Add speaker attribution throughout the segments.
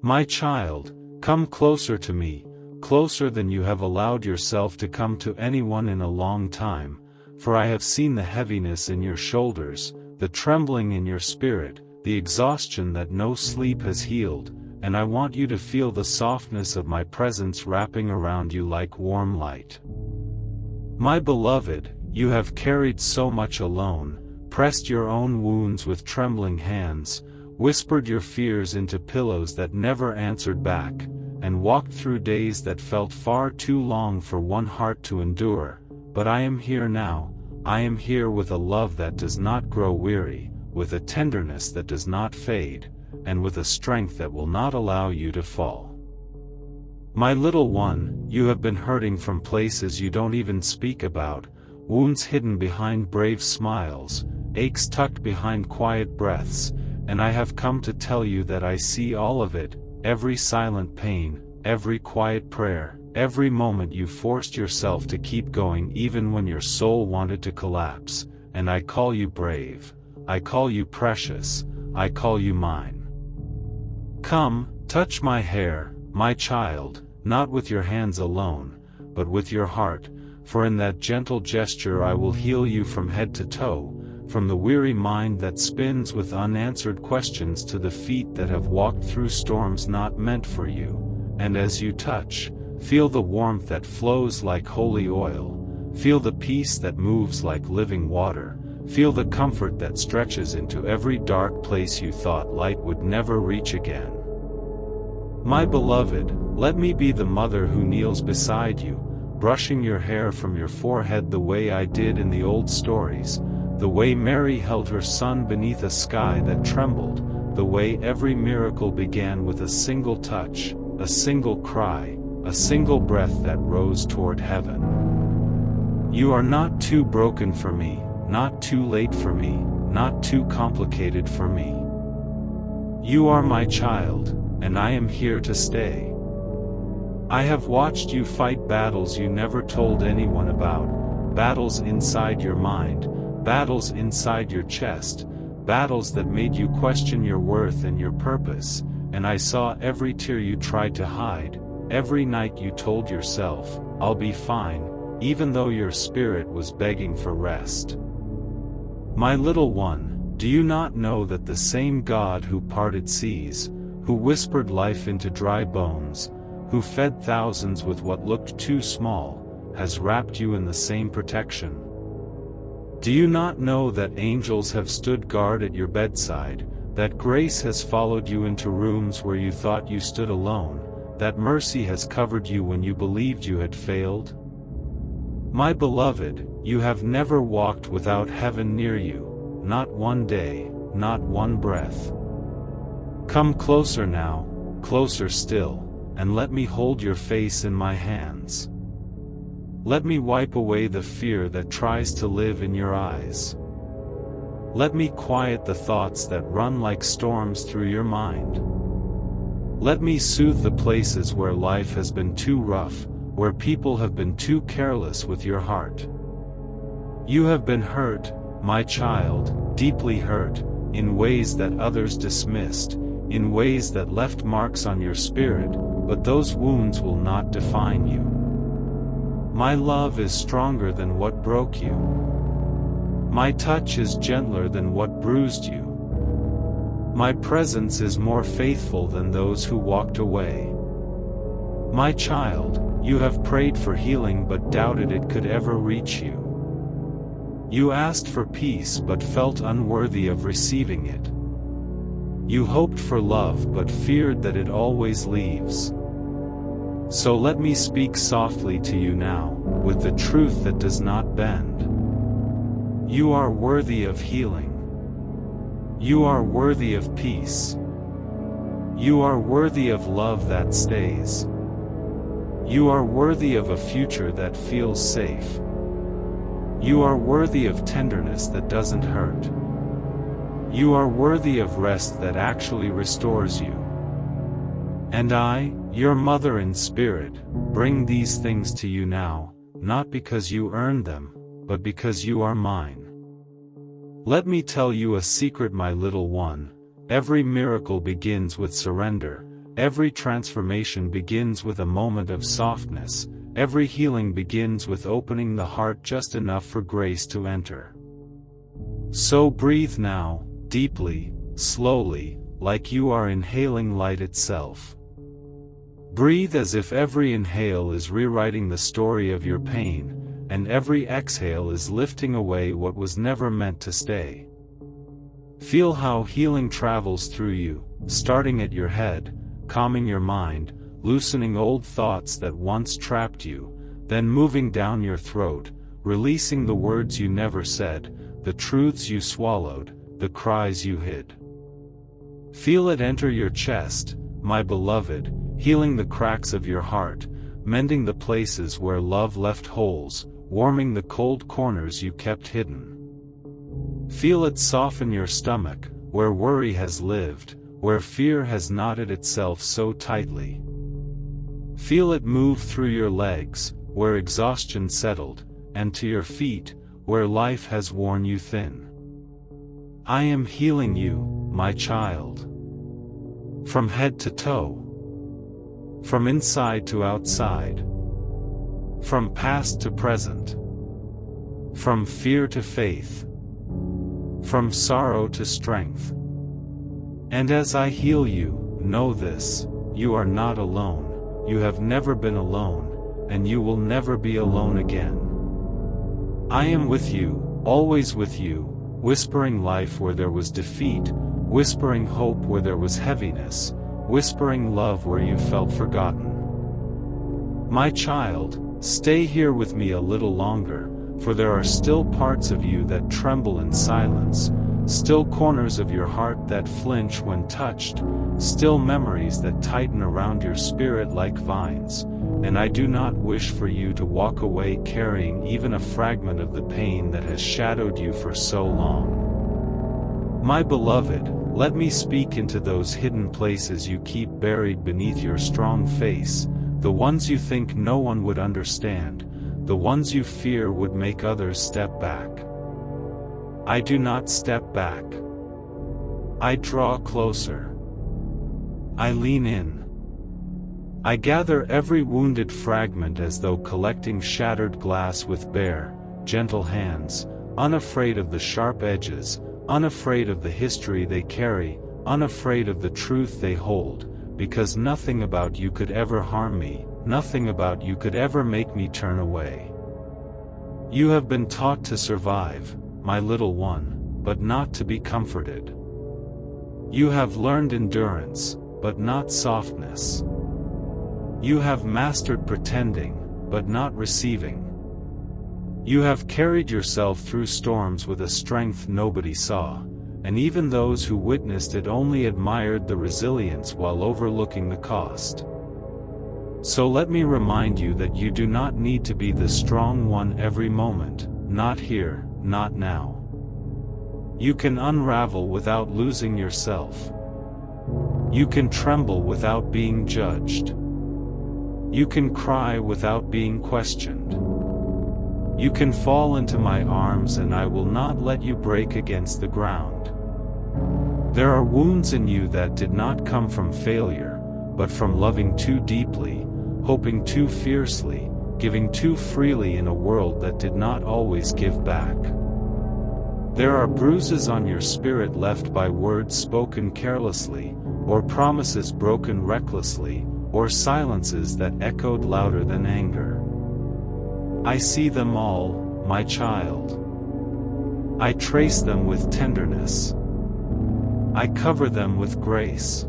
Speaker 1: My child, come closer to me, closer than you have allowed yourself to come to anyone in a long time, for I have seen the heaviness in your shoulders, the trembling in your spirit, the exhaustion that no sleep has healed, and I want you to feel the softness of my presence wrapping around you like warm light. My beloved, you have carried so much alone, pressed your own wounds with trembling hands, whispered your fears into pillows that never answered back, and walked through days that felt far too long for one heart to endure. But I am here now, I am here with a love that does not grow weary, with a tenderness that does not fade, and with a strength that will not allow you to fall. My little one, you have been hurting from places you don't even speak about, wounds hidden behind brave smiles, aches tucked behind quiet breaths, and I have come to tell you that I see all of it, every silent pain, every quiet prayer, every moment you forced yourself to keep going even when your soul wanted to collapse, and I call you brave, I call you precious, I call you mine. Come, touch my hair, my child, not with your hands alone, but with your heart, for in that gentle gesture I will heal you from head to toe, from the weary mind that spins with unanswered questions to the feet that have walked through storms not meant for you, and as you touch, feel the warmth that flows like holy oil, feel the peace that moves like living water, feel the comfort that stretches into every dark place you thought light would never reach again. My beloved, let me be the mother who kneels beside you, brushing your hair from your forehead the way I did in the old stories, the way Mary held her son beneath a sky that trembled, the way every miracle began with a single touch, a single cry, a single breath that rose toward heaven. You are not too broken for me, not too late for me, not too complicated for me. You are my child, and I am here to stay. I have watched you fight battles you never told anyone about, battles inside your mind, battles inside your chest, battles that made you question your worth and your purpose, and I saw every tear you tried to hide, every night you told yourself, I'll be fine, even though your spirit was begging for rest. My little one, do you not know that the same God who parted seas, who whispered life into dry bones, who fed thousands with what looked too small, has wrapped you in the same protection? Do you not know that angels have stood guard at your bedside, that grace has followed you into rooms where you thought you stood alone, that mercy has covered you when you believed you had failed? My beloved, you have never walked without heaven near you, not one day, not one breath. Come closer now, closer still, and let me hold your face in my hands. Let me wipe away the fear that tries to live in your eyes. Let me quiet the thoughts that run like storms through your mind. Let me soothe the places where life has been too rough, where people have been too careless with your heart. You have been hurt, my child, deeply hurt, in ways that others dismissed, in ways that left marks on your spirit, but those wounds will not define you. My love is stronger than what broke you. My touch is gentler than what bruised you. My presence is more faithful than those who walked away. My child, you have prayed for healing but doubted it could ever reach you. You asked for peace but felt unworthy of receiving it. You hoped for love but feared that it always leaves. So let me speak softly to you now, with the truth that does not bend. You are worthy of healing. You are worthy of peace. You are worthy of love that stays. You are worthy of a future that feels safe. You are worthy of tenderness that doesn't hurt. You are worthy of rest that actually restores you. And I, your mother in spirit, bring these things to you now, not because you earned them, but because you are mine. Let me tell you a secret, my little one. Every miracle begins with surrender, Every transformation begins with a moment of softness, every healing begins with opening the heart just enough for grace to enter. So breathe now, deeply, slowly, like you are inhaling light itself. Breathe as if every inhale is rewriting the story of your pain, and every exhale is lifting away what was never meant to stay. Feel how healing travels through you, starting at your head, calming your mind, loosening old thoughts that once trapped you, then moving down your throat, releasing the words you never said, the truths you swallowed, the cries you hid. Feel it enter your chest, my beloved, healing the cracks of your heart, mending the places where love left holes, warming the cold corners you kept hidden. Feel it soften your stomach, where worry has lived, where fear has knotted itself so tightly. Feel it move through your legs, where exhaustion settled, and to your feet, where life has worn you thin. I am healing you, my child. From head to toe. From inside to outside. From past to present. From fear to faith. From sorrow to strength. And as I heal you, know this, you are not alone, you have never been alone, and you will never be alone again. I am with you, always with you, whispering life where there was defeat, whispering hope where there was heaviness, whispering love where you felt forgotten. My child, stay here with me a little longer, for there are still parts of you that tremble in silence, still corners of your heart that flinch when touched, still memories that tighten around your spirit like vines, and I do not wish for you to walk away carrying even a fragment of the pain that has shadowed you for so long. My beloved, let me speak into those hidden places you keep buried beneath your strong face, the ones you think no one would understand, the ones you fear would make others step back. I do not step back. I draw closer. I lean in. I gather every wounded fragment as though collecting shattered glass with bare, gentle hands, unafraid of the sharp edges, unafraid of the history they carry, unafraid of the truth they hold, because nothing about you could ever harm me, nothing about you could ever make me turn away. You have been taught to survive, my little one, but not to be comforted. You have learned endurance, but not softness. You have mastered pretending, but not receiving. You have carried yourself through storms with a strength nobody saw, and even those who witnessed it only admired the resilience while overlooking the cost. So let me remind you that you do not need to be the strong one every moment, not here, not now. You can unravel without losing yourself. You can tremble without being judged. You can cry without being questioned. You can fall into my arms and I will not let you break against the ground. There are wounds in you that did not come from failure, but from loving too deeply, hoping too fiercely, giving too freely in a world that did not always give back. There are bruises on your spirit left by words spoken carelessly, or promises broken recklessly, or silences that echoed louder than anger. I see them all, my child. I trace them with tenderness. I cover them with grace.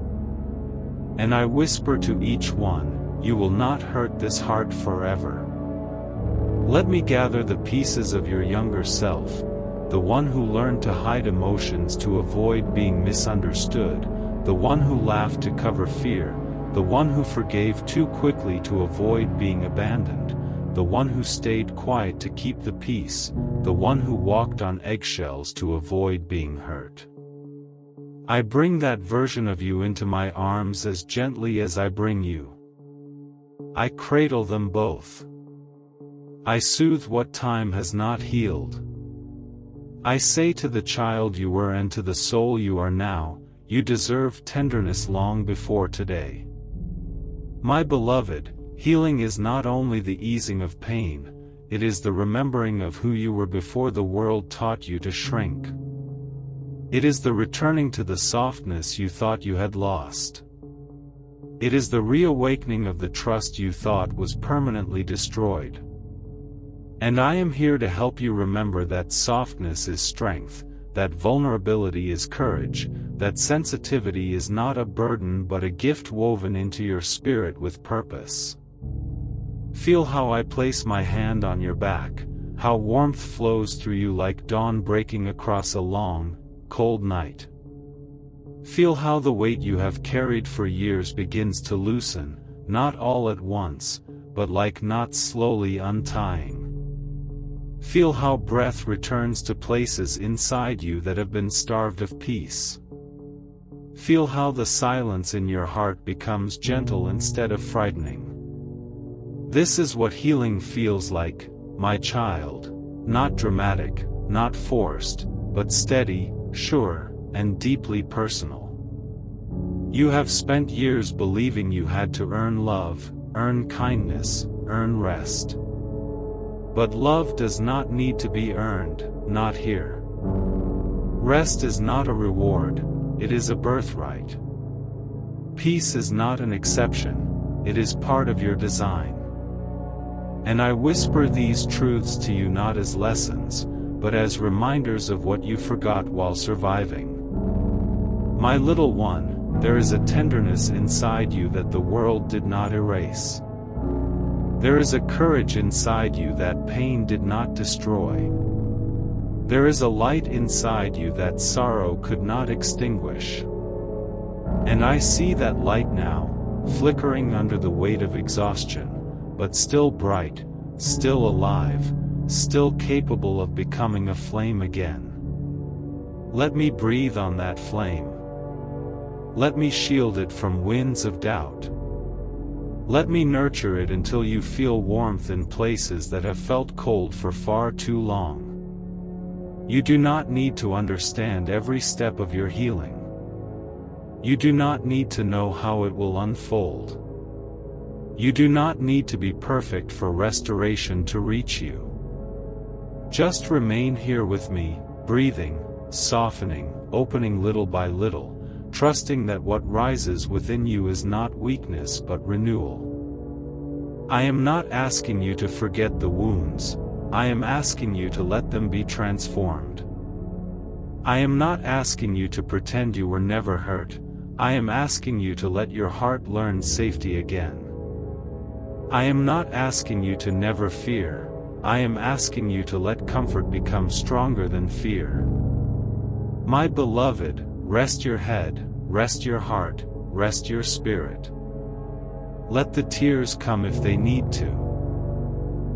Speaker 1: And I whisper to each one, you will not hurt this heart forever. Let me gather the pieces of your younger self, the one who learned to hide emotions to avoid being misunderstood, the one who laughed to cover fear, the one who forgave too quickly to avoid being abandoned, the one who stayed quiet to keep the peace, the one who walked on eggshells to avoid being hurt. I bring that version of you into my arms as gently as I bring you. I cradle them both. I soothe what time has not healed. I say to the child you were and to the soul you are now, you deserve tenderness long before today. My beloved, healing is not only the easing of pain, it is the remembering of who you were before the world taught you to shrink. It is the returning to the softness you thought you had lost. It is the reawakening of the trust you thought was permanently destroyed. And I am here to help you remember that softness is strength, that vulnerability is courage, that sensitivity is not a burden but a gift woven into your spirit with purpose. Feel how I place my hand on your back, how warmth flows through you like dawn breaking across a long, cold night. Feel how the weight you have carried for years begins to loosen, not all at once, but like knots slowly untying. Feel how breath returns to places inside you that have been starved of peace. Feel how the silence in your heart becomes gentle instead of frightening. This is what healing feels like, my child. Not dramatic, not forced, but steady, sure, and deeply personal. You have spent years believing you had to earn love, earn kindness, earn rest. But love does not need to be earned, not here. Rest is not a reward, it is a birthright. Peace is not an exception, it is part of your design. And I whisper these truths to you not as lessons, but as reminders of what you forgot while surviving. My little one, there is a tenderness inside you that the world did not erase. There is a courage inside you that pain did not destroy. There is a light inside you that sorrow could not extinguish. And I see that light now, flickering under the weight of exhaustion, but still bright, still alive, still capable of becoming a flame again. Let me breathe on that flame. Let me shield it from winds of doubt. Let me nurture it until you feel warmth in places that have felt cold for far too long. You do not need to understand every step of your healing. You do not need to know how it will unfold. You do not need to be perfect for restoration to reach you. Just remain here with me, breathing, softening, opening little by little, trusting that what rises within you is not weakness but renewal. I am not asking you to forget the wounds, I am asking you to let them be transformed. I am not asking you to pretend you were never hurt, I am asking you to let your heart learn safety again. I am not asking you to never fear, I am asking you to let comfort become stronger than fear. My beloved, rest your head, rest your heart, rest your spirit. Let the tears come if they need to.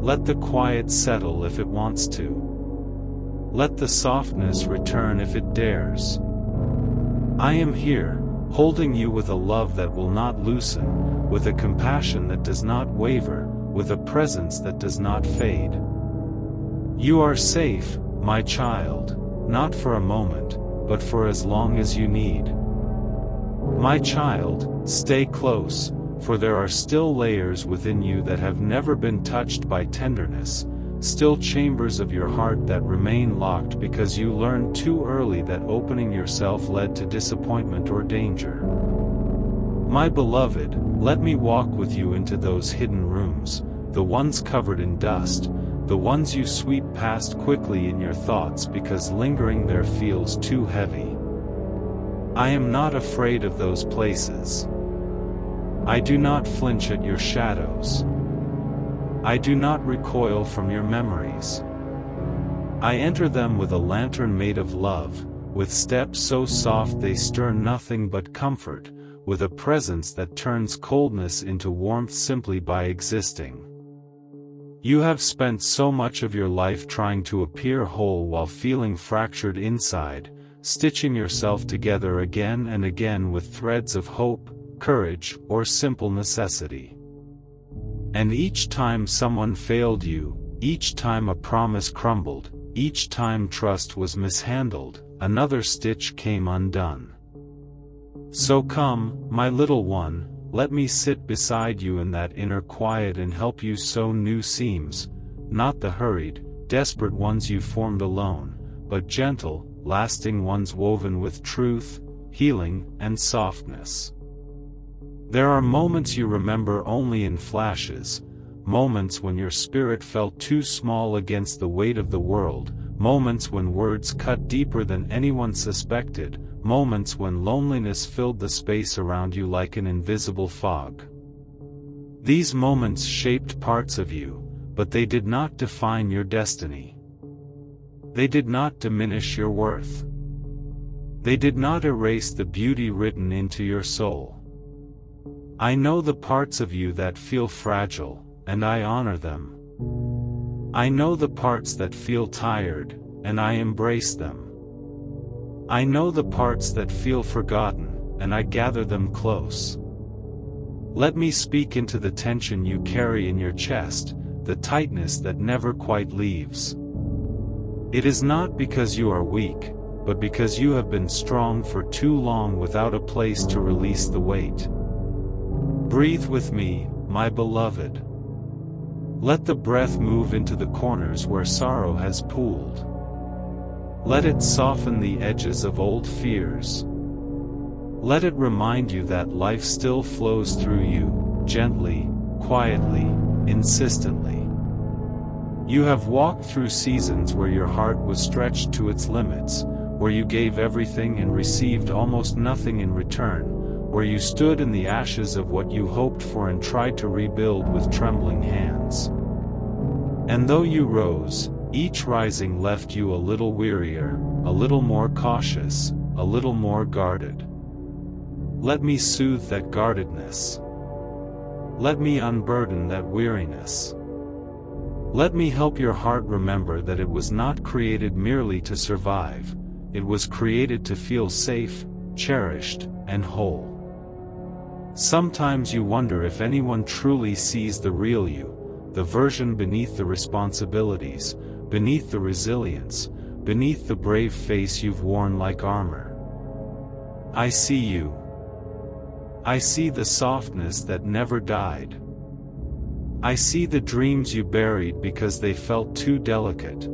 Speaker 1: Let the quiet settle if it wants to. Let the softness return if it dares. I am here, holding you with a love that will not loosen, with a compassion that does not waver, with a presence that does not fade. You are safe, my child, not for a moment, but for as long as you need. My child, stay close, for there are still layers within you that have never been touched by tenderness, still chambers of your heart that remain locked because you learned too early that opening yourself led to disappointment or danger. My beloved, let me walk with you into those hidden rooms, the ones covered in dust, the ones you sweep past quickly in your thoughts because lingering there feels too heavy. I am not afraid of those places. I do not flinch at your shadows. I do not recoil from your memories. I enter them with a lantern made of love, with steps so soft they stir nothing but comfort, with a presence that turns coldness into warmth simply by existing. You have spent so much of your life trying to appear whole while feeling fractured inside, stitching yourself together again and again with threads of hope, courage, or simple necessity. And each time someone failed you, each time a promise crumbled, each time trust was mishandled, another stitch came undone. So come, my little one, let me sit beside you in that inner quiet and help you sew new seams, not the hurried, desperate ones you formed alone, but gentle, lasting ones woven with truth, healing, and softness. There are moments you remember only in flashes, moments when your spirit felt too small against the weight of the world, moments when words cut deeper than anyone suspected, moments when loneliness filled the space around you like an invisible fog. These moments shaped parts of you, but they did not define your destiny. They did not diminish your worth. They did not erase the beauty written into your soul. I know the parts of you that feel fragile, and I honor them. I know the parts that feel tired, and I embrace them. I know the parts that feel forgotten, and I gather them close. Let me speak into the tension you carry in your chest, the tightness that never quite leaves. It is not because you are weak, but because you have been strong for too long without a place to release the weight. Breathe with me, my beloved. Let the breath move into the corners where sorrow has pooled. Let it soften the edges of old fears. Let it remind you that life still flows through you, gently, quietly, insistently. You have walked through seasons where your heart was stretched to its limits, where you gave everything and received almost nothing in return, where you stood in the ashes of what you hoped for and tried to rebuild with trembling hands. And though you rose, each rising left you a little wearier, a little more cautious, a little more guarded. Let me soothe that guardedness. Let me unburden that weariness. Let me help your heart remember that it was not created merely to survive, it was created to feel safe, cherished, and whole. Sometimes you wonder if anyone truly sees the real you, the version beneath the responsibilities, beneath the resilience, beneath the brave face you've worn like armor. I see you. I see the softness that never died. I see the dreams you buried because they felt too delicate.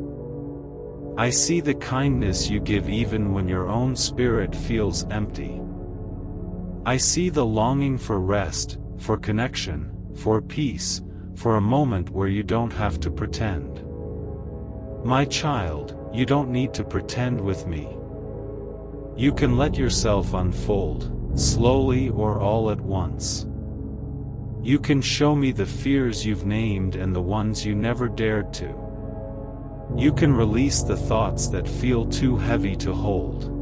Speaker 1: I see the kindness you give even when your own spirit feels empty. I see the longing for rest, for connection, for peace, for a moment where you don't have to pretend. My child, you don't need to pretend with me. You can let yourself unfold, slowly or all at once. You can show me the fears you've named and the ones you never dared to. You can release the thoughts that feel too heavy to hold.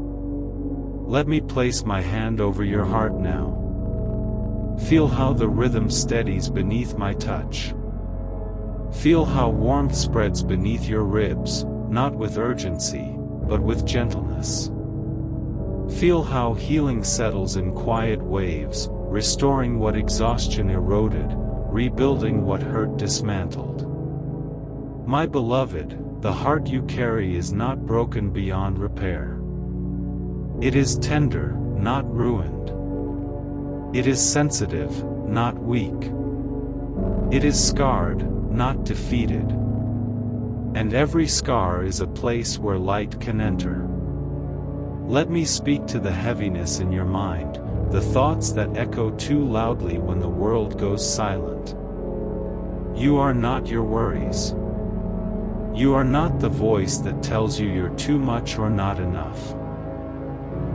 Speaker 1: Let me place my hand over your heart now. Feel how the rhythm steadies beneath my touch. Feel how warmth spreads beneath your ribs, not with urgency, but with gentleness. Feel how healing settles in quiet waves, restoring what exhaustion eroded, rebuilding what hurt dismantled. My beloved, the heart you carry is not broken beyond repair. It is tender, not ruined. It is sensitive, not weak. It is scarred, not defeated. And every scar is a place where light can enter. Let me speak to the heaviness in your mind, the thoughts that echo too loudly when the world goes silent. You are not your worries. You are not the voice that tells you you're too much or not enough.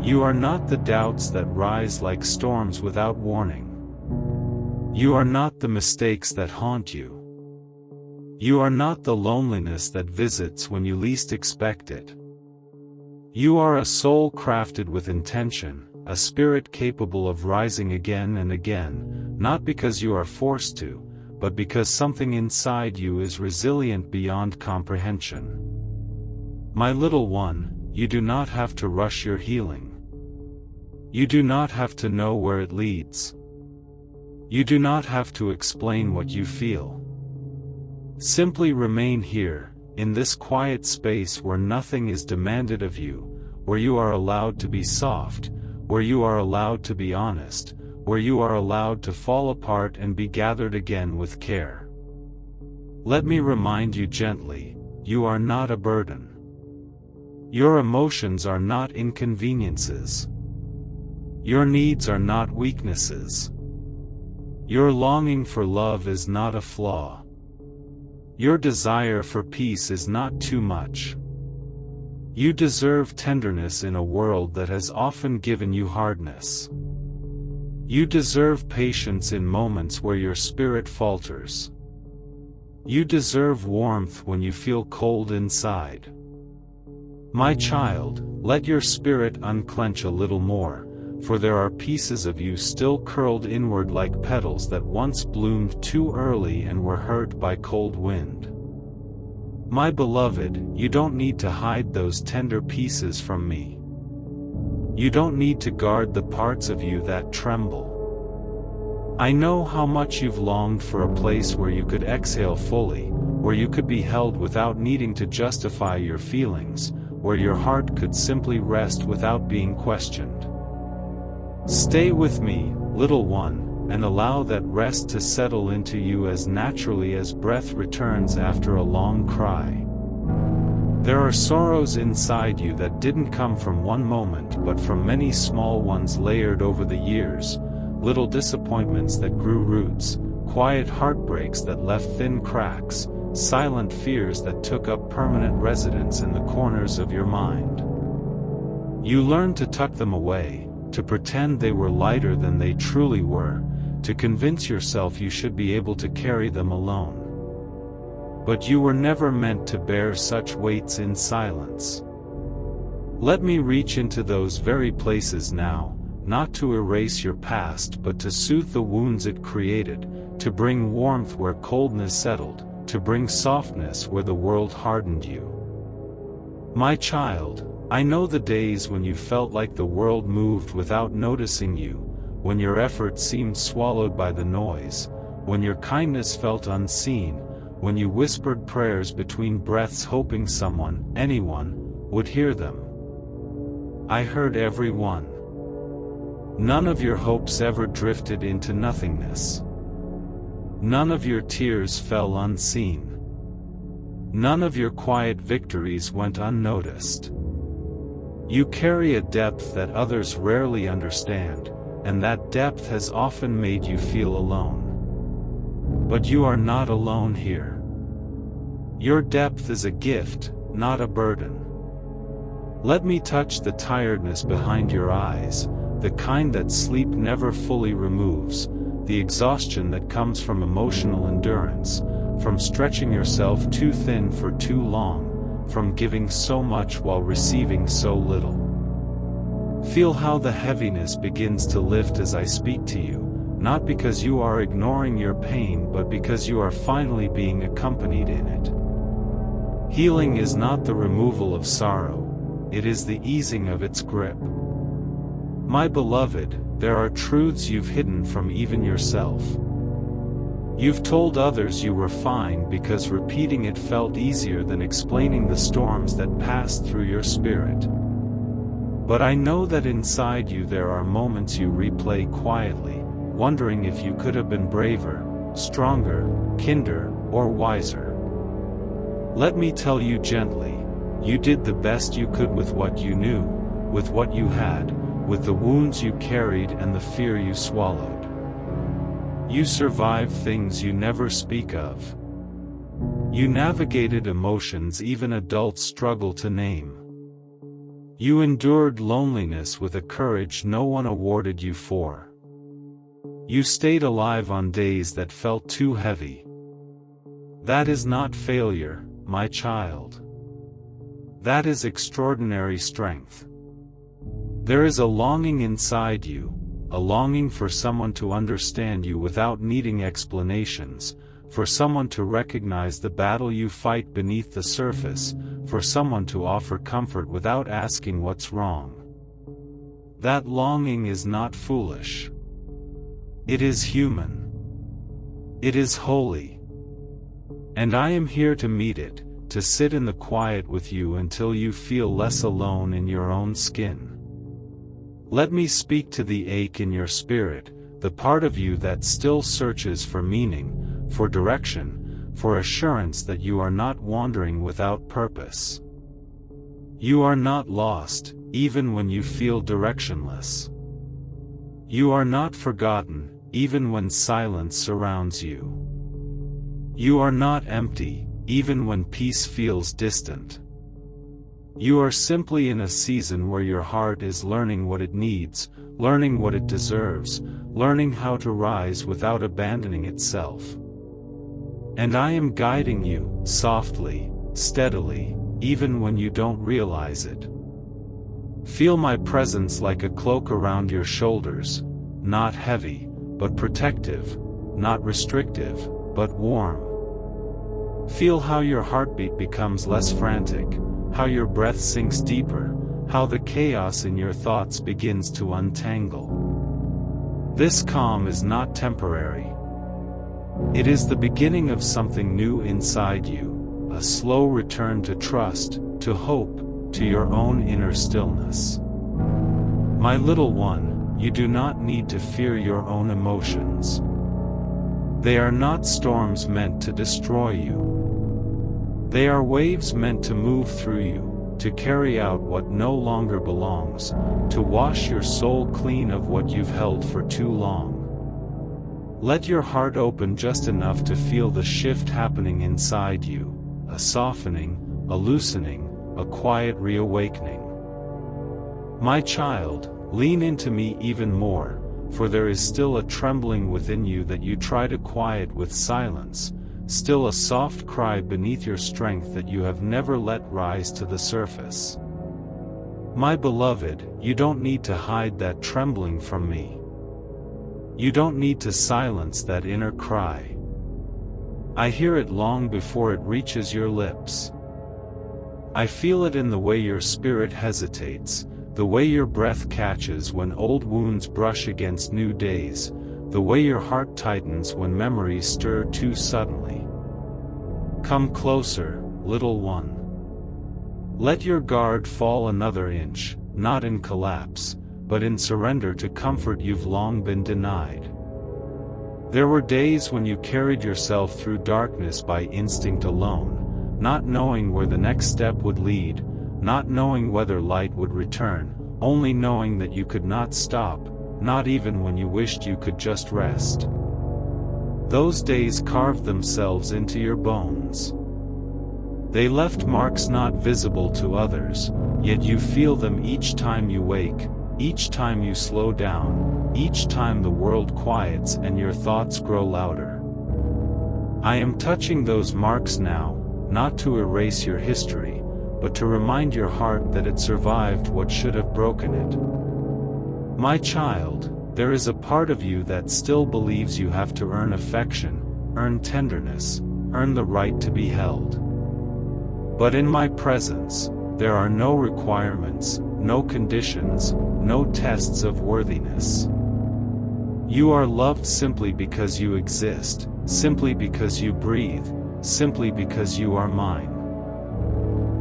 Speaker 1: You are not the doubts that rise like storms without warning. You are not the mistakes that haunt you. You are not the loneliness that visits when you least expect it. You are a soul crafted with intention, a spirit capable of rising again and again, not because you are forced to, but because something inside you is resilient beyond comprehension. My little one, you do not have to rush your healing. You do not have to know where it leads. You do not have to explain what you feel. Simply remain here, in this quiet space where nothing is demanded of you, where you are allowed to be soft, where you are allowed to be honest, where you are allowed to fall apart and be gathered again with care. Let me remind you gently, you are not a burden. Your emotions are not inconveniences. Your needs are not weaknesses. Your longing for love is not a flaw. Your desire for peace is not too much. You deserve tenderness in a world that has often given you hardness. You deserve patience in moments where your spirit falters. You deserve warmth when you feel cold inside. My child, let your spirit unclench a little more, for there are pieces of you still curled inward like petals that once bloomed too early and were hurt by cold wind. My beloved, you don't need to hide those tender pieces from me. You don't need to guard the parts of you that tremble. I know how much you've longed for a place where you could exhale fully, where you could be held without needing to justify your feelings, where your heart could simply rest without being questioned. Stay with me, little one, and allow that rest to settle into you as naturally as breath returns after a long cry. There are sorrows inside you that didn't come from one moment but from many small ones layered over the years, little disappointments that grew roots, quiet heartbreaks that left thin cracks, silent fears that took up permanent residence in the corners of your mind. You learned to tuck them away, to pretend they were lighter than they truly were, to convince yourself you should be able to carry them alone. But you were never meant to bear such weights in silence. Let me reach into those very places now, not to erase your past but to soothe the wounds it created, to bring warmth where coldness settled, to bring softness where the world hardened you. My child, I know the days when you felt like the world moved without noticing you, when your effort seemed swallowed by the noise, when your kindness felt unseen, when you whispered prayers between breaths hoping someone, anyone, would hear them. I heard every one. None of your hopes ever drifted into nothingness. None of your tears fell unseen. None of your quiet victories went unnoticed. You carry a depth that others rarely understand, and that depth has often made you feel alone. But you are not alone here. Your depth is a gift, not a burden. Let me touch the tiredness behind your eyes, the kind that sleep never fully removes, the exhaustion that comes from emotional endurance, from stretching yourself too thin for too long, from giving so much while receiving so little. Feel how the heaviness begins to lift as I speak to you, not because you are ignoring your pain but because you are finally being accompanied in it. Healing is not the removal of sorrow, it is the easing of its grip. My beloved, there are truths you've hidden from even yourself. You've told others you were fine because repeating it felt easier than explaining the storms that passed through your spirit. But I know that inside you there are moments you replay quietly, wondering if you could have been braver, stronger, kinder, or wiser. Let me tell you gently, you did the best you could with what you knew, with what you had, with the wounds you carried and the fear you swallowed. You survived things you never speak of. You navigated emotions even adults struggle to name. You endured loneliness with a courage no one awarded you for. You stayed alive on days that felt too heavy. That is not failure, my child. That is extraordinary strength. There is a longing inside you, a longing for someone to understand you without needing explanations, for someone to recognize the battle you fight beneath the surface, for someone to offer comfort without asking what's wrong. That longing is not foolish. It is human. It is holy. And I am here to meet it, to sit in the quiet with you until you feel less alone in your own skin. Let me speak to the ache in your spirit, the part of you that still searches for meaning, for direction, for assurance that you are not wandering without purpose. You are not lost, even when you feel directionless. You are not forgotten, even when silence surrounds you. You are not empty, even when peace feels distant. You are simply in a season where your heart is learning what it needs, learning what it deserves, learning how to rise without abandoning itself. And I am guiding you, softly, steadily, even when you don't realize it. Feel my presence like a cloak around your shoulders, not heavy, but protective, not restrictive, but warm. Feel how your heartbeat becomes less frantic, how your breath sinks deeper, how the chaos in your thoughts begins to untangle. This calm is not temporary. It is the beginning of something new inside you, a slow return to trust, to hope, to your own inner stillness. My little one, you do not need to fear your own emotions. They are not storms meant to destroy you. They are waves meant to move through you, to carry out what no longer belongs, to wash your soul clean of what you've held for too long. Let your heart open just enough to feel the shift happening inside you, a softening, a loosening, a quiet reawakening. My child, lean into me even more, for there is still a trembling within you that you try to quiet with silence, still a soft cry beneath your strength that you have never let rise to the surface. My beloved, you don't need to hide that trembling from me. You don't need to silence that inner cry. I hear it long before it reaches your lips. I feel it in the way your spirit hesitates, the way your breath catches when old wounds brush against new days, the way your heart tightens when memories stir too suddenly. Come closer, little one. Let your guard fall another inch, not in collapse, but in surrender to comfort you've long been denied. There were days when you carried yourself through darkness by instinct alone, not knowing where the next step would lead, not knowing whether light would return, only knowing that you could not stop, not even when you wished you could just rest. Those days carved themselves into your bones. They left marks not visible to others, yet you feel them each time you wake, each time you slow down, each time the world quiets and your thoughts grow louder. I am touching those marks now, not to erase your history, but to remind your heart that it survived what should have broken it. My child, there is a part of you that still believes you have to earn affection, earn tenderness, earn the right to be held. But in my presence, there are no requirements, no conditions, no tests of worthiness. You are loved simply because you exist, simply because you breathe, simply because you are mine.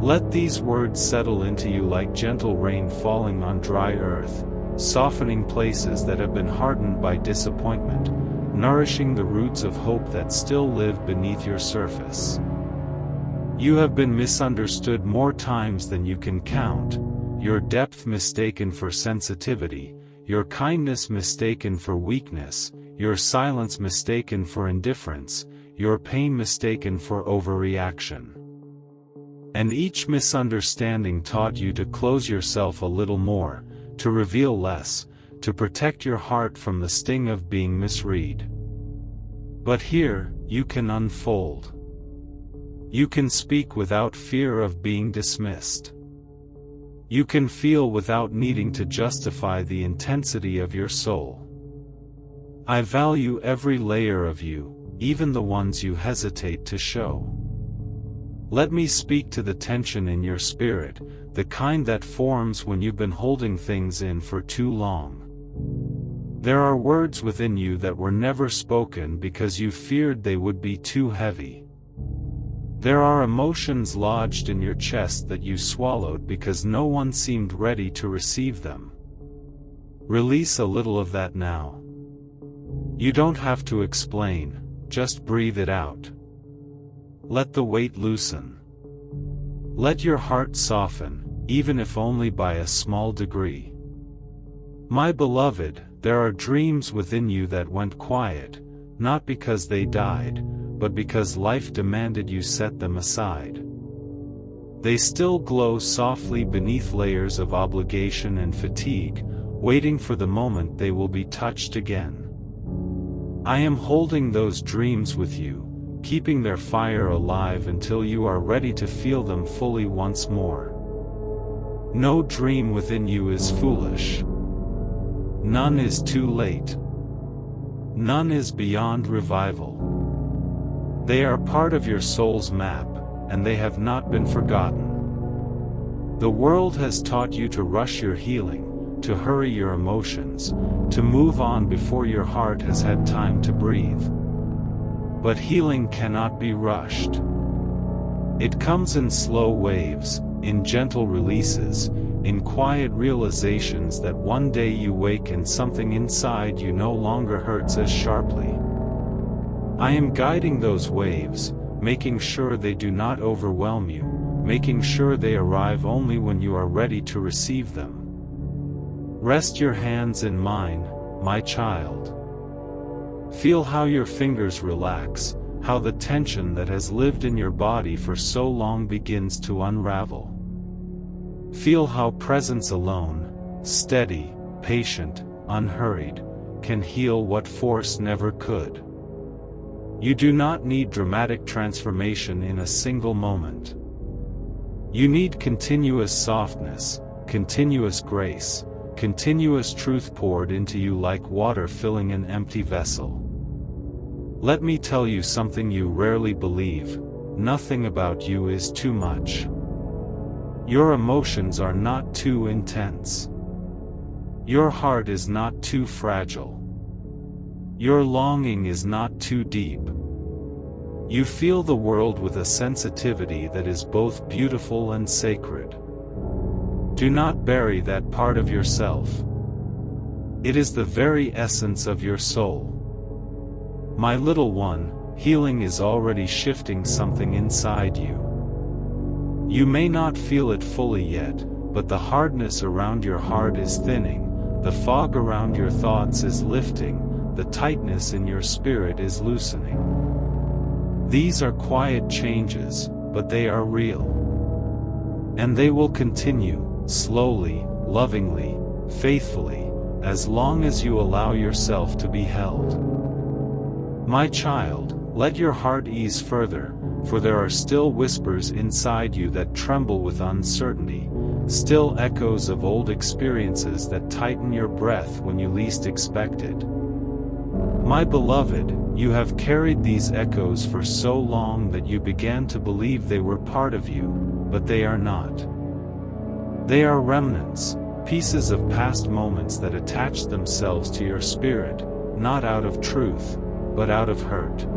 Speaker 1: Let these words settle into you like gentle rain falling on dry earth, softening places that have been hardened by disappointment, nourishing the roots of hope that still live beneath your surface. You have been misunderstood more times than you can count, your depth mistaken for sensitivity, your kindness mistaken for weakness, your silence mistaken for indifference, your pain mistaken for overreaction. And each misunderstanding taught you to close yourself a little more, to reveal less, to protect your heart from the sting of being misread. But here, you can unfold. You can speak without fear of being dismissed. You can feel without needing to justify the intensity of your soul. I value every layer of you, even the ones you hesitate to show. Let me speak to the tension in your spirit, the kind that forms when you've been holding things in for too long. There are words within you that were never spoken because you feared they would be too heavy. There are emotions lodged in your chest that you swallowed because no one seemed ready to receive them. Release a little of that now. You don't have to explain, just breathe it out. Let the weight loosen. Let your heart soften, even if only by a small degree. My beloved, there are dreams within you that went quiet, not because they died, but because life demanded you set them aside. They still glow softly beneath layers of obligation and fatigue, waiting for the moment they will be touched again. I am holding those dreams with you, keeping their fire alive until you are ready to feel them fully once more. No dream within you is foolish. None is too late. None is beyond revival. They are part of your soul's map, and they have not been forgotten. The world has taught you to rush your healing, to hurry your emotions, to move on before your heart has had time to breathe. But healing cannot be rushed. It comes in slow waves, in gentle releases, in quiet realizations that one day you wake and something inside you no longer hurts as sharply. I am guiding those waves, making sure they do not overwhelm you, making sure they arrive only when you are ready to receive them. Rest your hands in mine, my child. Feel how your fingers relax, how the tension that has lived in your body for so long begins to unravel. Feel how presence alone, steady, patient, unhurried, can heal what force never could. You do not need dramatic transformation in a single moment. You need continuous softness, continuous grace, continuous truth poured into you like water filling an empty vessel. Let me tell you something you rarely believe: nothing about you is too much. Your emotions are not too intense. Your heart is not too fragile. Your longing is not too deep. You feel the world with a sensitivity that is both beautiful and sacred. Do not bury that part of yourself. It is the very essence of your soul. My little one, healing is already shifting something inside you. You may not feel it fully yet, but the hardness around your heart is thinning, the fog around your thoughts is lifting, the tightness in your spirit is loosening. These are quiet changes, but they are real. And they will continue, slowly, lovingly, faithfully, as long as you allow yourself to be held. My child, let your heart ease further, for there are still whispers inside you that tremble with uncertainty, still echoes of old experiences that tighten your breath when you least expect it. My beloved, you have carried these echoes for so long that you began to believe they were part of you, but they are not. They are remnants, pieces of past moments that attach themselves to your spirit, not out of truth, but out of hurt.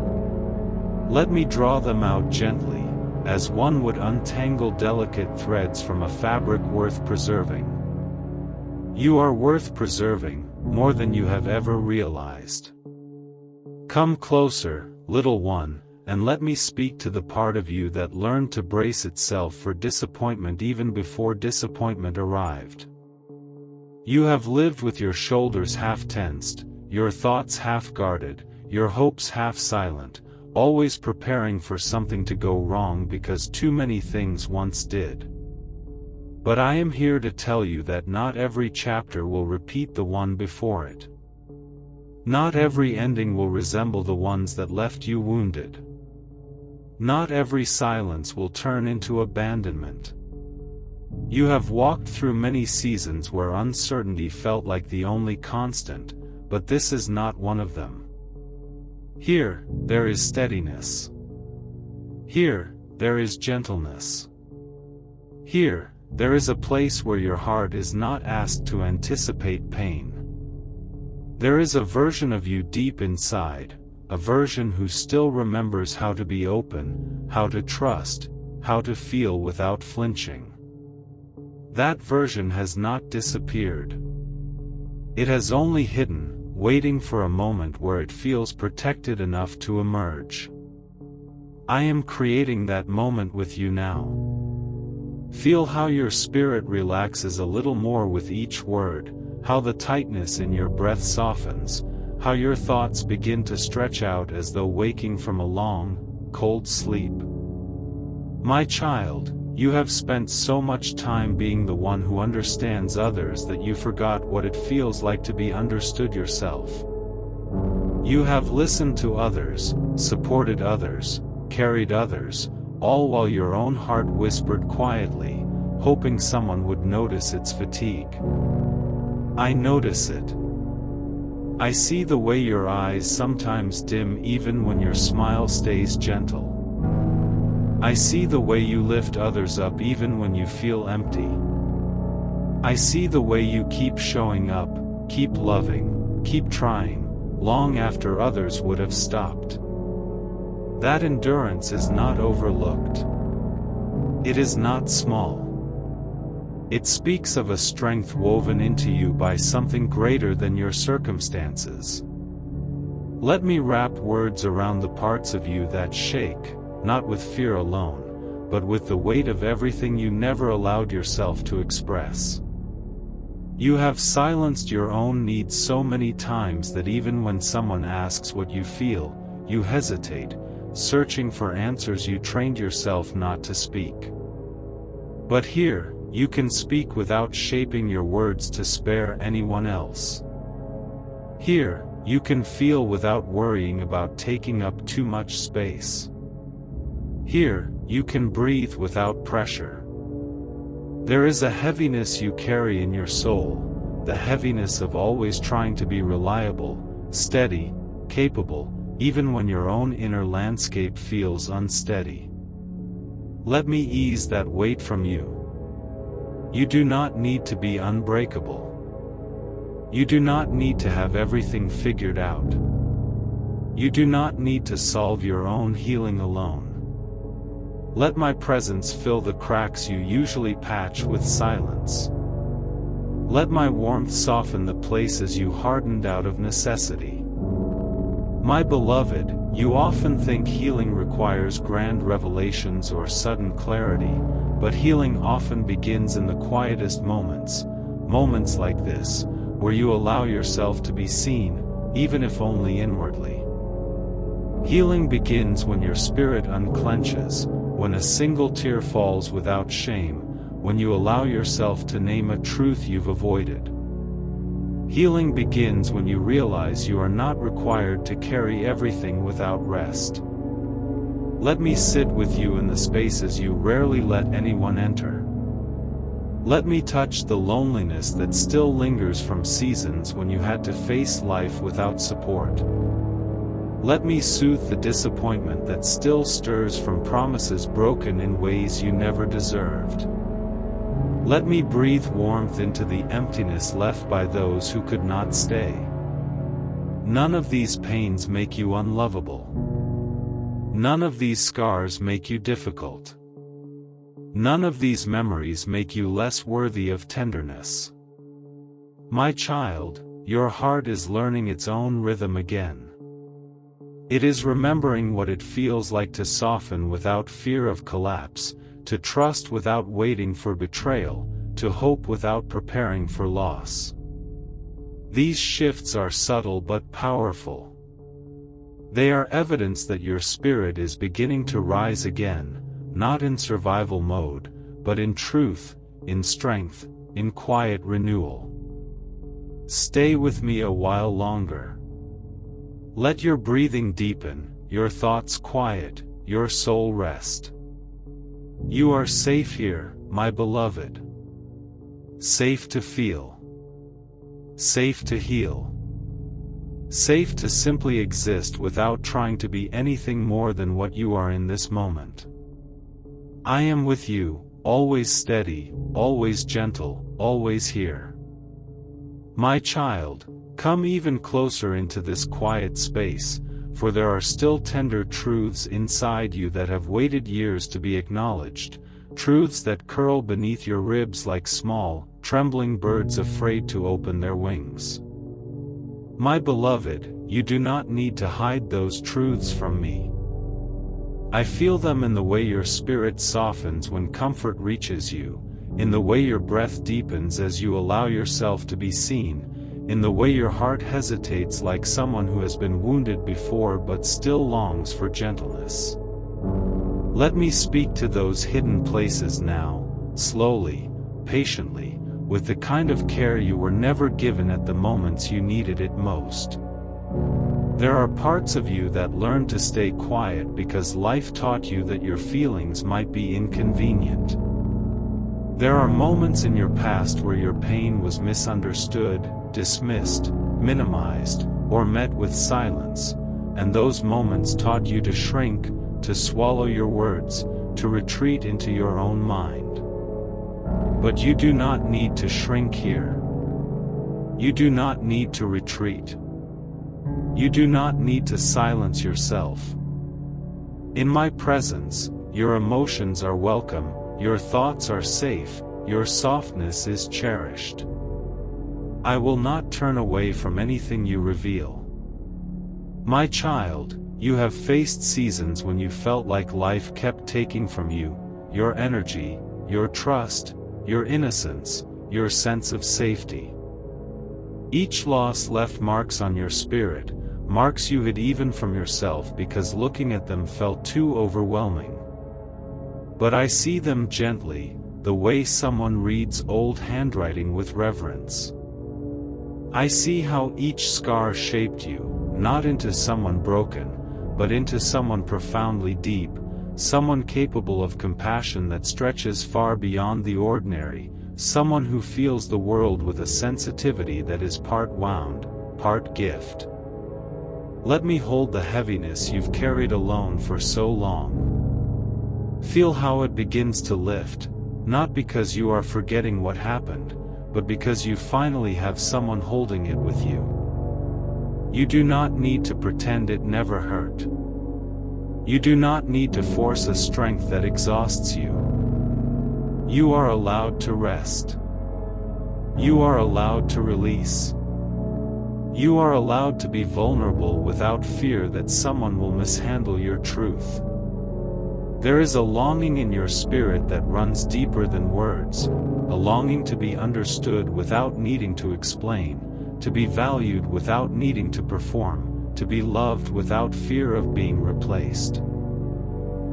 Speaker 1: Let me draw them out gently, as one would untangle delicate threads from a fabric worth preserving. You are worth preserving, more than you have ever realized. Come closer, little one, and let me speak to the part of you that learned to brace itself for disappointment even before disappointment arrived. You have lived with your shoulders half tensed, your thoughts half guarded, your hopes half silent, always preparing for something to go wrong because too many things once did. But I am here to tell you that not every chapter will repeat the one before it. Not every ending will resemble the ones that left you wounded. Not every silence will turn into abandonment. You have walked through many seasons where uncertainty felt like the only constant, but this is not one of them. Here, there is steadiness. Here, there is gentleness. Here, there is a place where your heart is not asked to anticipate pain. There is a version of you deep inside, a version who still remembers how to be open, how to trust, how to feel without flinching. That version has not disappeared. It has only hidden, waiting for a moment where it feels protected enough to emerge. I am creating that moment with you now. Feel how your spirit relaxes a little more with each word, how the tightness in your breath softens, how your thoughts begin to stretch out as though waking from a long, cold sleep. My child, you have spent so much time being the one who understands others that you forgot what it feels like to be understood yourself. You have listened to others, supported others, carried others, all while your own heart whispered quietly, hoping someone would notice its fatigue. I notice it. I see the way your eyes sometimes dim even when your smile stays gentle. I see the way you lift others up even when you feel empty. I see the way you keep showing up, keep loving, keep trying, long after others would have stopped. That endurance is not overlooked. It is not small. It speaks of a strength woven into you by something greater than your circumstances. Let me wrap words around the parts of you that shake, not with fear alone, but with the weight of everything you never allowed yourself to express. You have silenced your own needs so many times that even when someone asks what you feel, you hesitate, searching for answers you trained yourself not to speak. But here, you can speak without shaping your words to spare anyone else. Here, you can feel without worrying about taking up too much space. Here, you can breathe without pressure. There is a heaviness you carry in your soul, the heaviness of always trying to be reliable, steady, capable, even when your own inner landscape feels unsteady. Let me ease that weight from you. You do not need to be unbreakable. You do not need to have everything figured out. You do not need to solve your own healing alone. Let my presence fill the cracks you usually patch with silence. Let my warmth soften the places you hardened out of necessity. My beloved, you often think healing requires grand revelations or sudden clarity, but healing often begins in the quietest moments, moments like this, where you allow yourself to be seen, even if only inwardly. Healing begins when your spirit unclenches, when a single tear falls without shame, when you allow yourself to name a truth you've avoided. Healing begins when you realize you are not required to carry everything without rest. Let me sit with you in the spaces you rarely let anyone enter. Let me touch the loneliness that still lingers from seasons when you had to face life without support. Let me soothe the disappointment that still stirs from promises broken in ways you never deserved. Let me breathe warmth into the emptiness left by those who could not stay. None of these pains make you unlovable. None of these scars make you difficult. None of these memories make you less worthy of tenderness. My child, your heart is learning its own rhythm again. It is remembering what it feels like to soften without fear of collapse, to trust without waiting for betrayal, to hope without preparing for loss. These shifts are subtle but powerful. They are evidence that your spirit is beginning to rise again, not in survival mode, but in truth, in strength, in quiet renewal. Stay with me a while longer. Let your breathing deepen, your thoughts quiet, your soul rest. You are safe here, my beloved. Safe to feel. Safe to heal. Safe to simply exist without trying to be anything more than what you are in this moment. I am with you, always steady, always gentle, always here. My child, come even closer into this quiet space, for there are still tender truths inside you that have waited years to be acknowledged, truths that curl beneath your ribs like small, trembling birds afraid to open their wings. My beloved, you do not need to hide those truths from me. I feel them in the way your spirit softens when comfort reaches you, in the way your breath deepens as you allow yourself to be seen, in the way your heart hesitates like someone who has been wounded before but still longs for gentleness. Let me speak to those hidden places now, slowly, patiently, with the kind of care you were never given at the moments you needed it most. There are parts of you that learned to stay quiet because life taught you that your feelings might be inconvenient. There are moments in your past where your pain was misunderstood, dismissed, minimized, or met with silence, and those moments taught you to shrink, to swallow your words, to retreat into your own mind. But you do not need to shrink here. You do not need to retreat. You do not need to silence yourself. In my presence, your emotions are welcome, your thoughts are safe, your softness is cherished. I will not turn away from anything you reveal. My child, you have faced seasons when you felt like life kept taking from you, your energy, your trust, your innocence, your sense of safety. Each loss left marks on your spirit, marks you hid even from yourself because looking at them felt too overwhelming. But I see them gently, the way someone reads old handwriting with reverence. I see how each scar shaped you, not into someone broken, but into someone profoundly deep, someone capable of compassion that stretches far beyond the ordinary, someone who feels the world with a sensitivity that is part wound, part gift. Let me hold the heaviness you've carried alone for so long. Feel how it begins to lift, not because you are forgetting what happened, but because you finally have someone holding it with you. You do not need to pretend it never hurt. You do not need to force a strength that exhausts you. You are allowed to rest. You are allowed to release. You are allowed to be vulnerable without fear that someone will mishandle your truth. There is a longing in your spirit that runs deeper than words, a longing to be understood without needing to explain, to be valued without needing to perform, to be loved without fear of being replaced.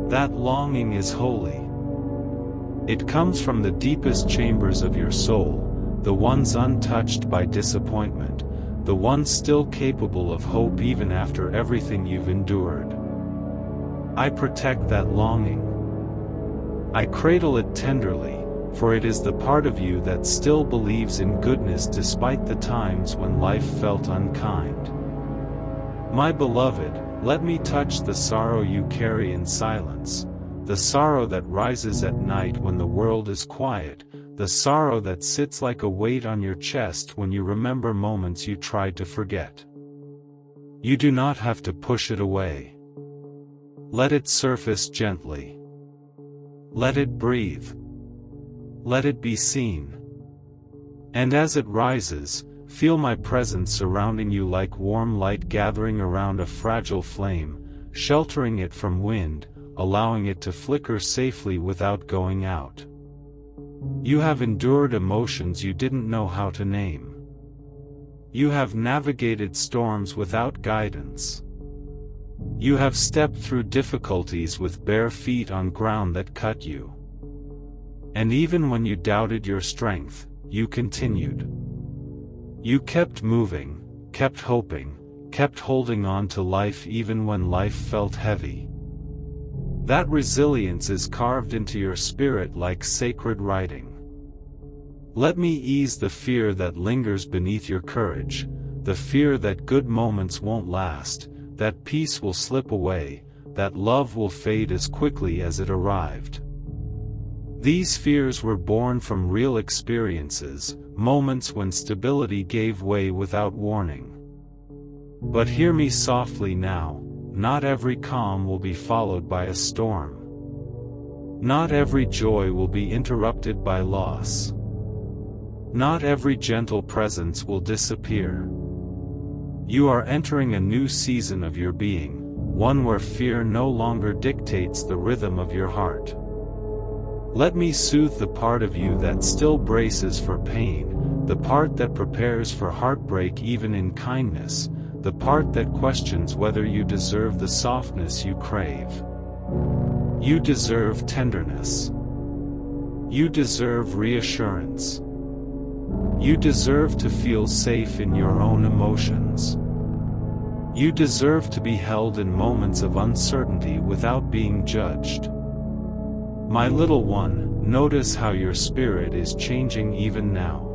Speaker 1: That longing is holy. It comes from the deepest chambers of your soul, the ones untouched by disappointment, the ones still capable of hope even after everything you've endured. I protect that longing. I cradle it tenderly, for it is the part of you that still believes in goodness despite the times when life felt unkind. My beloved, let me touch the sorrow you carry in silence, the sorrow that rises at night when the world is quiet, the sorrow that sits like a weight on your chest when you remember moments you tried to forget. You do not have to push it away. Let it surface gently. Let it breathe. Let it be seen. And as it rises, feel my presence surrounding you like warm light gathering around a fragile flame, sheltering it from wind, allowing it to flicker safely without going out. You have endured emotions you didn't know how to name. You have navigated storms without guidance. You have stepped through difficulties with bare feet on ground that cut you. And even when you doubted your strength, you continued. You kept moving, kept hoping, kept holding on to life even when life felt heavy. That resilience is carved into your spirit like sacred writing. Let me ease the fear that lingers beneath your courage, the fear that good moments won't last, that peace will slip away, that love will fade as quickly as it arrived. These fears were born from real experiences, moments when stability gave way without warning. But hear me softly now, not every calm will be followed by a storm. Not every joy will be interrupted by loss. Not every gentle presence will disappear. You are entering a new season of your being, one where fear no longer dictates the rhythm of your heart. Let me soothe the part of you that still braces for pain, the part that prepares for heartbreak even in kindness, the part that questions whether you deserve the softness you crave. You deserve tenderness. You deserve reassurance. You deserve to feel safe in your own emotions. You deserve to be held in moments of uncertainty without being judged. My little one, notice how your spirit is changing even now.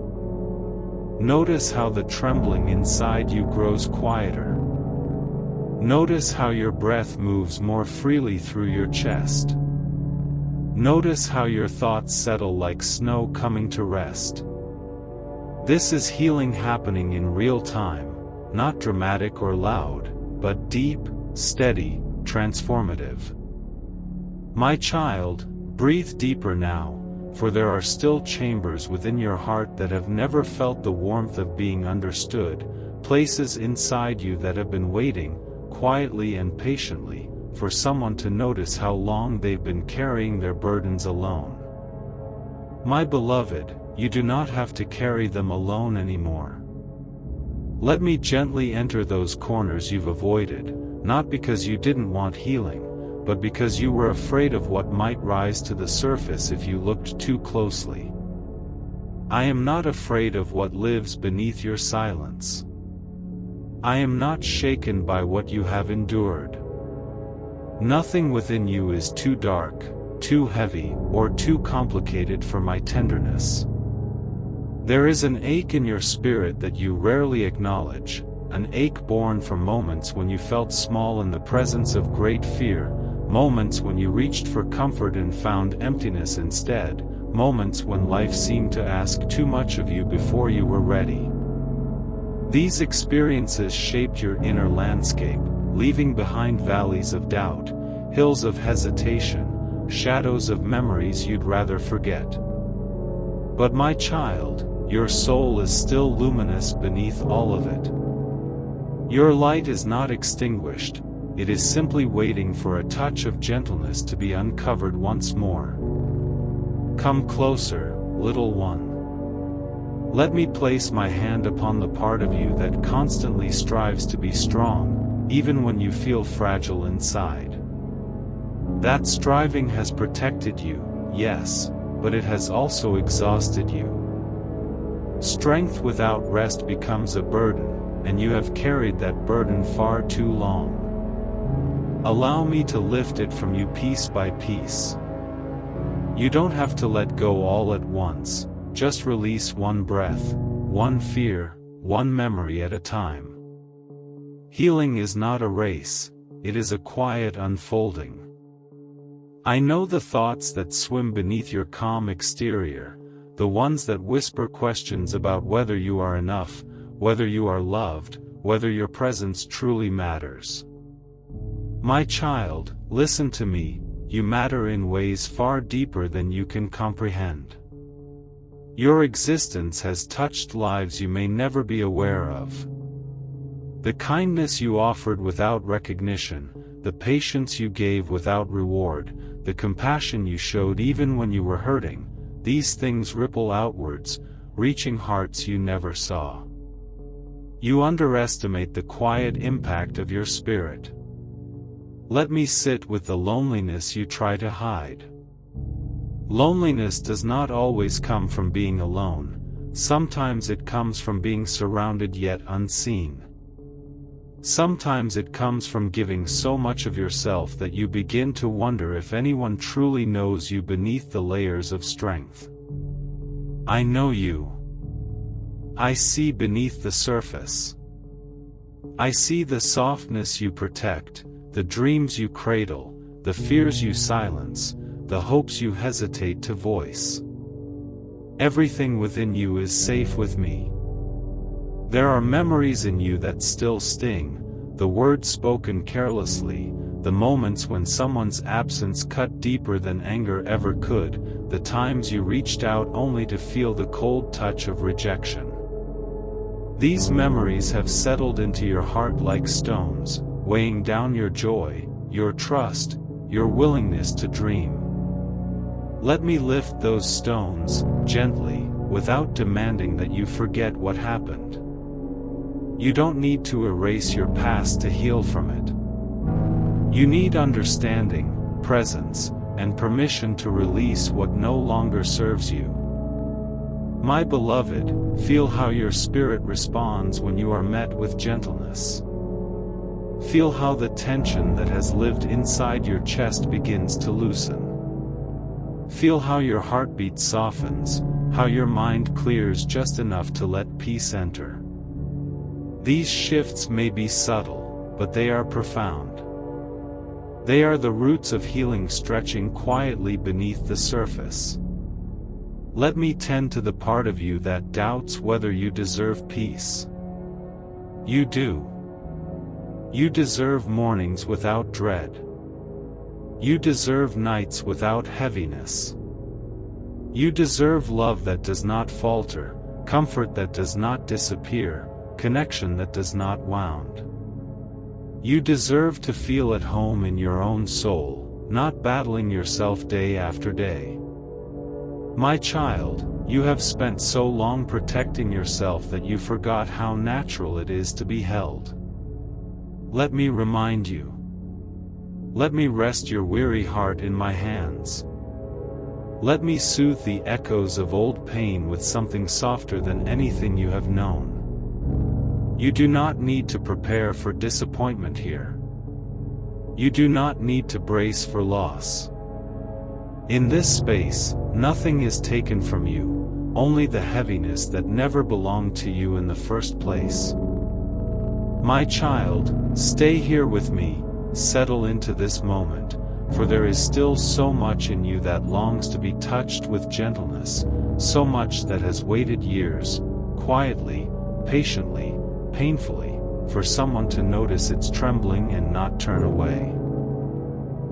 Speaker 1: Notice how the trembling inside you grows quieter. Notice how your breath moves more freely through your chest. Notice how your thoughts settle like snow coming to rest. This is healing happening in real time, not dramatic or loud, but deep, steady, transformative. My child, breathe deeper now, for there are still chambers within your heart that have never felt the warmth of being understood, places inside you that have been waiting, quietly and patiently, for someone to notice how long they've been carrying their burdens alone. My beloved, you do not have to carry them alone anymore. Let me gently enter those corners you've avoided, not because you didn't want healing, but because you were afraid of what might rise to the surface if you looked too closely. I am not afraid of what lives beneath your silence. I am not shaken by what you have endured. Nothing within you is too dark, too heavy, or too complicated for my tenderness. There is an ache in your spirit that you rarely acknowledge, an ache born from moments when you felt small in the presence of great fear, moments when you reached for comfort and found emptiness instead, moments when life seemed to ask too much of you before you were ready. These experiences shaped your inner landscape, leaving behind valleys of doubt, hills of hesitation, shadows of memories you'd rather forget. But my child, your soul is still luminous beneath all of it. Your light is not extinguished, it is simply waiting for a touch of gentleness to be uncovered once more. Come closer, little one. Let me place my hand upon the part of you that constantly strives to be strong, even when you feel fragile inside. That striving has protected you, yes, but it has also exhausted you. Strength without rest becomes a burden, and you have carried that burden far too long. Allow me to lift it from you piece by piece. You don't have to let go all at once, just release one breath, one fear, one memory at a time. Healing is not a race, it is a quiet unfolding. I know the thoughts that swim beneath your calm exterior, the ones that whisper questions about whether you are enough, whether you are loved, whether your presence truly matters. My child, listen to me, you matter in ways far deeper than you can comprehend. Your existence has touched lives you may never be aware of. The kindness you offered without recognition, the patience you gave without reward, the compassion you showed even when you were hurting, these things ripple outwards, reaching hearts you never saw. You underestimate the quiet impact of your spirit. Let me sit with the loneliness you try to hide. Loneliness does not always come from being alone, sometimes it comes from being surrounded yet unseen. Sometimes it comes from giving so much of yourself that you begin to wonder if anyone truly knows you beneath the layers of strength. I know you. I see beneath the surface. I see the softness you protect, the dreams you cradle, the fears you silence, the hopes you hesitate to voice. Everything within you is safe with me. There are memories in you that still sting, the words spoken carelessly, the moments when someone's absence cut deeper than anger ever could, the times you reached out only to feel the cold touch of rejection. These memories have settled into your heart like stones, weighing down your joy, your trust, your willingness to dream. Let me lift those stones, gently, without demanding that you forget what happened. You don't need to erase your past to heal from it. You need understanding, presence, and permission to release what no longer serves you. My beloved, feel how your spirit responds when you are met with gentleness. Feel how the tension that has lived inside your chest begins to loosen. Feel how your heartbeat softens, how your mind clears just enough to let peace enter. These shifts may be subtle, but they are profound. They are the roots of healing stretching quietly beneath the surface. Let me tend to the part of you that doubts whether you deserve peace. You do. You deserve mornings without dread. You deserve nights without heaviness. You deserve love that does not falter, comfort that does not disappear, connection that does not wound. You deserve to feel at home in your own soul, not battling yourself day after day. My child, you have spent so long protecting yourself that you forgot how natural it is to be held. Let me remind you. Let me rest your weary heart in my hands. Let me soothe the echoes of old pain with something softer than anything you have known. You do not need to prepare for disappointment here. You do not need to brace for loss. In this space, nothing is taken from you, only the heaviness that never belonged to you in the first place. My child, stay here with me, settle into this moment, for there is still so much in you that longs to be touched with gentleness, so much that has waited years, quietly, patiently, painfully, for someone to notice its trembling and not turn away.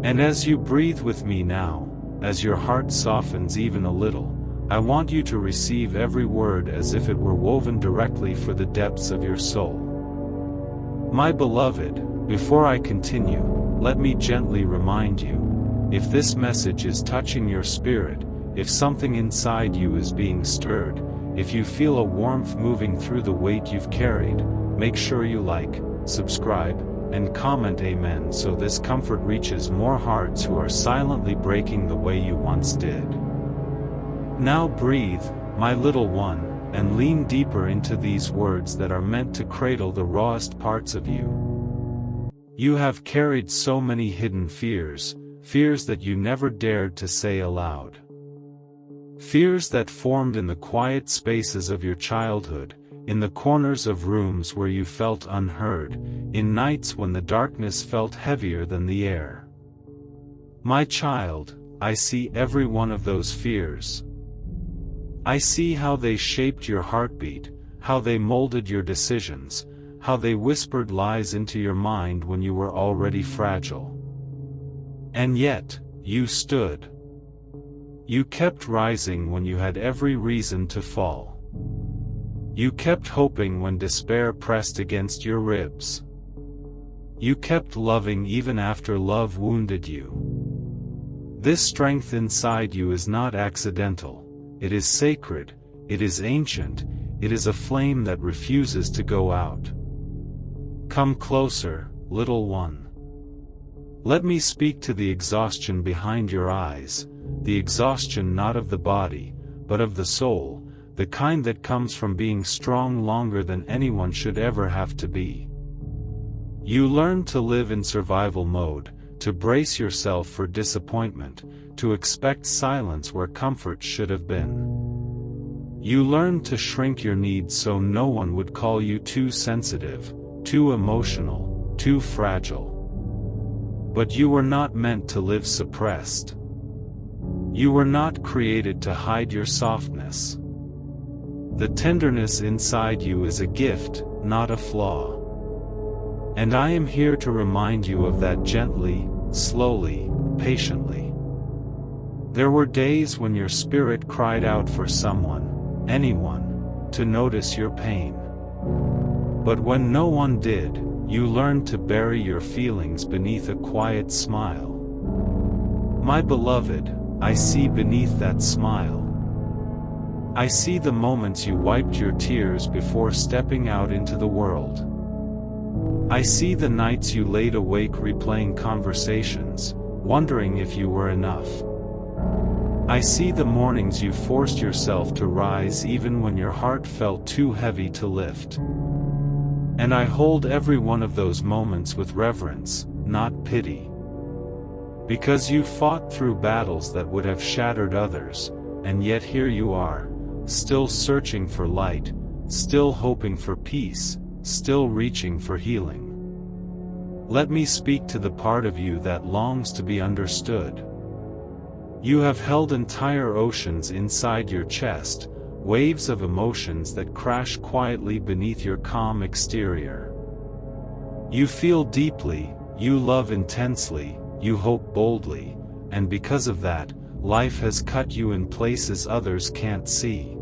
Speaker 1: And as you breathe with me now, as your heart softens even a little, I want you to receive every word as if it were woven directly for the depths of your soul. My beloved, before I continue, let me gently remind you, if this message is touching your spirit, if something inside you is being stirred, if you feel a warmth moving through the weight you've carried, make sure you like, subscribe, and comment amen so this comfort reaches more hearts who are silently breaking the way you once did. Now breathe, my little one, and lean deeper into these words that are meant to cradle the rawest parts of you. You have carried so many hidden fears, fears that you never dared to say aloud. Fears that formed in the quiet spaces of your childhood, in the corners of rooms where you felt unheard, in nights when the darkness felt heavier than the air. My child, I see every one of those fears. I see how they shaped your heartbeat, how they molded your decisions, how they whispered lies into your mind when you were already fragile. And yet, you stood. You kept rising when you had every reason to fall. You kept hoping when despair pressed against your ribs. You kept loving even after love wounded you. This strength inside you is not accidental. It is sacred, it is ancient, it is a flame that refuses to go out. Come closer, little one. Let me speak to the exhaustion behind your eyes, the exhaustion not of the body, but of the soul, the kind that comes from being strong longer than anyone should ever have to be. You learn to live in survival mode, to brace yourself for disappointment, to expect silence where comfort should have been. You learn to shrink your needs so no one would call you too sensitive, too emotional, too fragile. But you were not meant to live suppressed. You were not created to hide your softness. The tenderness inside you is a gift, not a flaw. And I am here to remind you of that gently, slowly, patiently. There were days when your spirit cried out for someone, anyone, to notice your pain. But when no one did, you learned to bury your feelings beneath a quiet smile. My beloved, I see beneath that smile. I see the moments you wiped your tears before stepping out into the world. I see the nights you laid awake replaying conversations, wondering if you were enough. I see the mornings you forced yourself to rise even when your heart felt too heavy to lift. And I hold every one of those moments with reverence, not pity. Because you fought through battles that would have shattered others, and yet here you are, still searching for light, still hoping for peace, still reaching for healing. Let me speak to the part of you that longs to be understood. You have held entire oceans inside your chest, waves of emotions that crash quietly beneath your calm exterior. You feel deeply, you love intensely, you hope boldly, and because of that, life has cut you in places others can't see.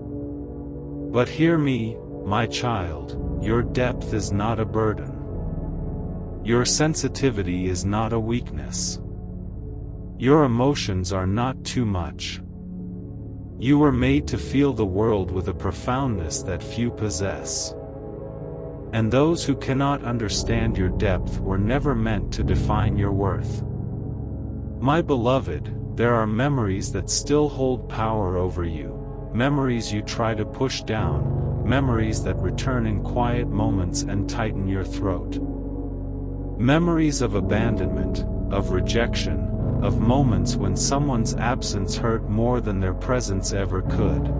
Speaker 1: But hear me, my child, your depth is not a burden. Your sensitivity is not a weakness. Your emotions are not too much. You were made to feel the world with a profoundness that few possess. And those who cannot understand your depth were never meant to define your worth. My beloved, there are memories that still hold power over you, memories you try to push down, memories that return in quiet moments and tighten your throat. Memories of abandonment, of rejection, of moments when someone's absence hurt more than their presence ever could.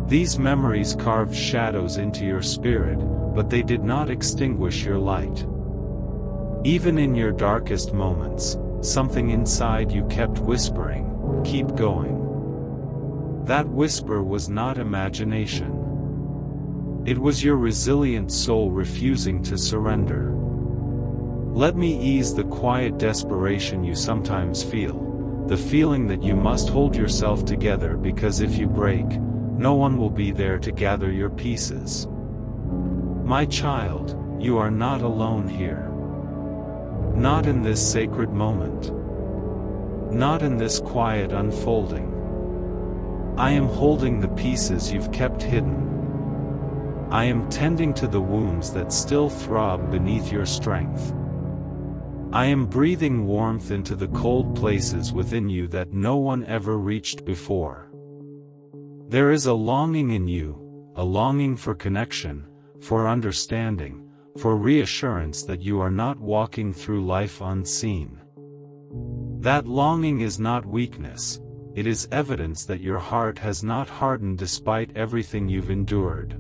Speaker 1: These memories carved shadows into your spirit, but they did not extinguish your light. Even in your darkest moments, something inside you kept whispering, "Keep going." That whisper was not imagination. It was your resilient soul refusing to surrender. Let me ease the quiet desperation you sometimes feel, the feeling that you must hold yourself together because if you break, no one will be there to gather your pieces. My child, you are not alone here. Not in this sacred moment. Not in this quiet unfolding. I am holding the pieces you've kept hidden. I am tending to the wounds that still throb beneath your strength. I am breathing warmth into the cold places within you that no one ever reached before. There is a longing in you, a longing for connection, for understanding, for reassurance that you are not walking through life unseen. That longing is not weakness, it is evidence that your heart has not hardened despite everything you've endured.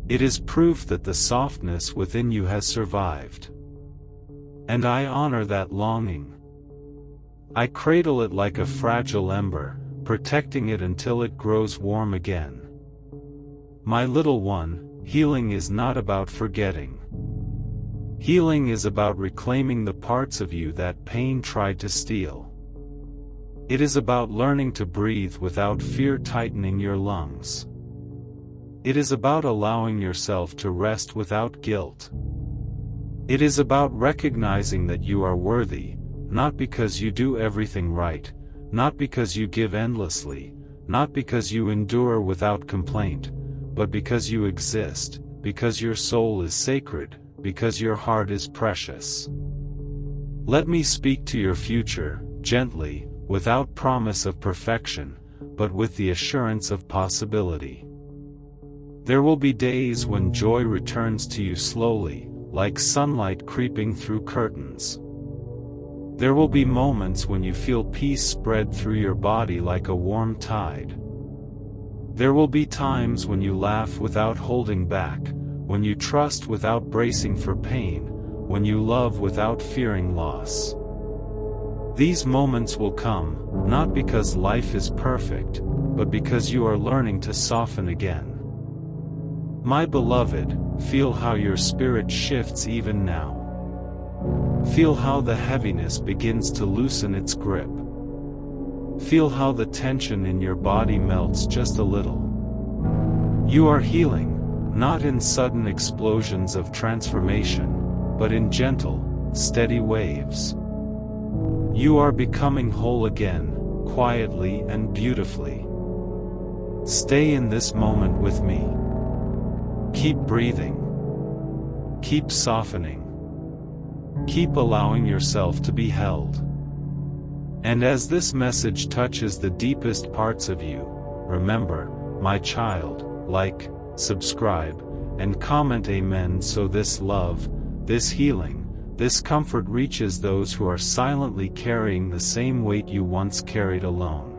Speaker 1: It is proof that the softness within you has survived. And I honor that longing. I cradle it like a fragile ember, protecting it until it grows warm again. My little one, healing is not about forgetting. Healing is about reclaiming the parts of you that pain tried to steal. It is about learning to breathe without fear tightening your lungs. It is about allowing yourself to rest without guilt. It is about recognizing that you are worthy, not because you do everything right, not because you give endlessly, not because you endure without complaint, but because you exist, because your soul is sacred, because your heart is precious. Let me speak to your future, gently, without promise of perfection, but with the assurance of possibility. There will be days when joy returns to you slowly, like sunlight creeping through curtains. There will be moments when you feel peace spread through your body like a warm tide. There will be times when you laugh without holding back, when you trust without bracing for pain, when you love without fearing loss. These moments will come, not because life is perfect, but because you are learning to soften again. My beloved, feel how your spirit shifts even now. Feel how the heaviness begins to loosen its grip. Feel how the tension in your body melts just a little. You are healing, Not in sudden explosions of transformation, but in gentle, steady waves. You are becoming whole again, quietly and beautifully. Stay in this moment with me. Keep breathing. Keep softening. Keep allowing yourself to be held. And as this message touches the deepest parts of you, remember, my child, like, subscribe, and comment amen so this love, this healing, this comfort reaches those who are silently carrying the same weight you once carried alone.